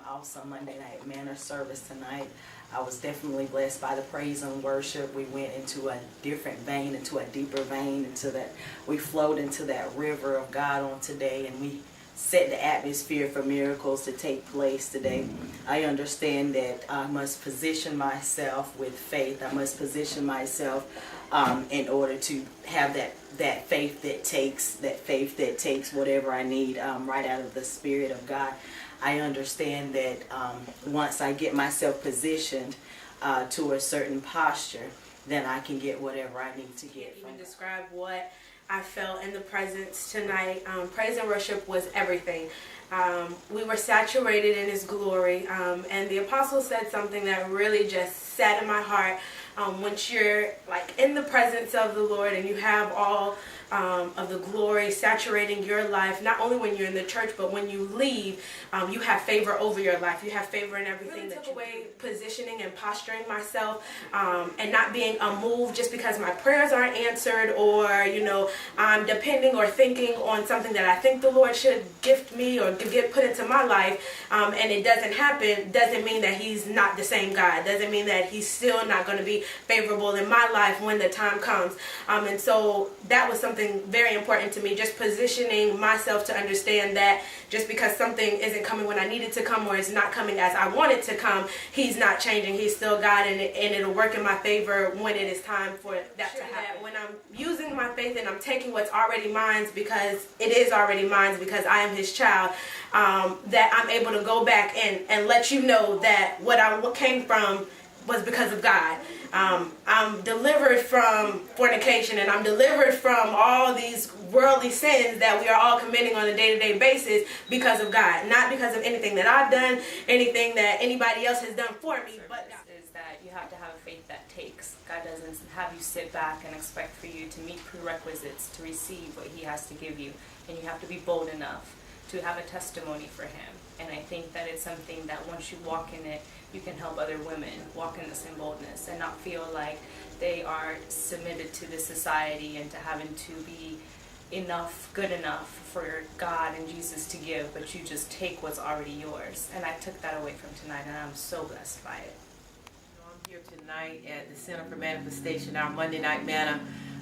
awesome Monday night manna service tonight. I was definitely blessed by the praise and worship. We went into a different vein, into a deeper vein, we flowed into that river of God on today, and we set the atmosphere for miracles to take place today. I understand that I must position myself with faith. I must position myself in order to have that faith that takes whatever I need right out of the Spirit of God. I understand that once I get myself positioned to a certain posture, then I can get whatever I need to get. Even describe what I felt in the presence tonight. Praise and worship was everything. We were saturated in His glory, and the apostle said something that really just sat in my heart. Once you're like in the presence of the Lord and you have all of the glory saturating your life, not only when you're in the church, but when you leave, you have favor over your life. You have favor in everything. Really took away positioning and posturing myself, and not being moved just because my prayers aren't answered, or I'm depending or thinking on something that I think the Lord should gift me or get put into my life, and it doesn't happen. Doesn't mean that He's not the same God. Doesn't mean that He's still not going to be favorable in my life when the time comes. And so that was something very important to me, just positioning myself to understand that just because something isn't coming when I need it to come, or it's not coming as I want it to come, He's not changing. He's still God, and it'll work in my favor when it is time for that to happen. When I'm using my faith and I'm taking what's already mine, because it is already mine because I am His child, that I'm able to go back and let you know that what I came from was because of God. I'm delivered from fornication, and I'm delivered from all these worldly sins that we are all committing on a day-to-day basis because of God. Not because of anything that I've done, anything that anybody else has done for me, but is that you have to have a faith that takes. God doesn't have you sit back and expect for you to meet prerequisites to receive what He has to give you, and you have to be bold enough to have a testimony for Him. And I think that it's something that once you walk in it, you can help other women walk in the same boldness and not feel like they are submitted to this society and to having to be good enough for God and Jesus to give, but you just take what's already yours. And I took that away from tonight, and I'm so blessed by it. I'm here tonight at the Center for Manifestation. Our Monday night manna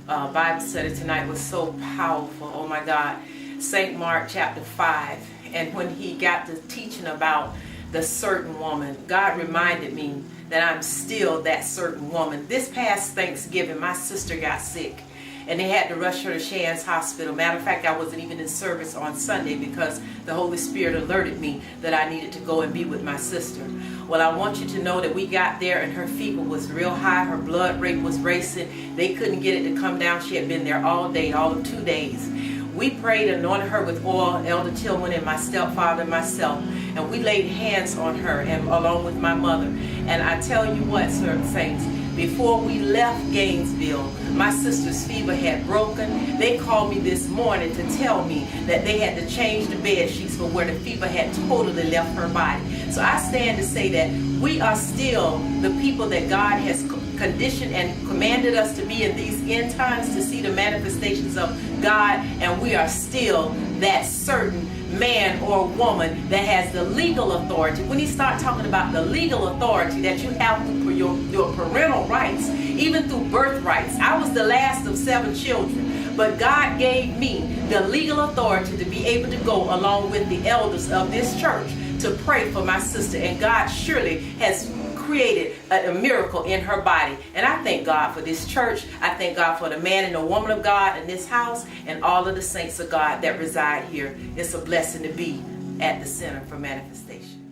Bible study tonight was so powerful. Oh my God. St. Mark chapter 5. And when he got to teaching about the certain woman, God reminded me that I'm still that certain woman. This past Thanksgiving, my sister got sick, and they had to rush her to Shands Hospital. Matter of fact, I wasn't even in service on Sunday because the Holy Spirit alerted me that I needed to go and be with my sister. Well, I want you to know that we got there and her fever was real high. Her blood rate was racing. They couldn't get it to come down. She had been there all day, all of 2 days. We prayed and anointed her with oil, Elder Tillman and my stepfather and myself, and we laid hands on her and along with my mother. And I tell you what, saints, before we left Gainesville, my sister's fever had broken. They called me this morning to tell me that they had to change the bed sheets for where the fever had totally left her body. So I stand to say that we are still the people that God has conditioned and commanded us to be in these end times to see the manifestations of God, and we are still that certain man or woman that has the legal authority. When he starts talking about the legal authority that you have through your parental rights, even through birthrights. I was the last of 7 children, but God gave me the legal authority to be able to go along with the elders of this church to pray for my sister, and God surely has created a miracle in her body. And I thank God for this church. I thank God for the man and the woman of God in this house and all of the saints of God that reside here. It's a blessing to be at the Center for Manifestation.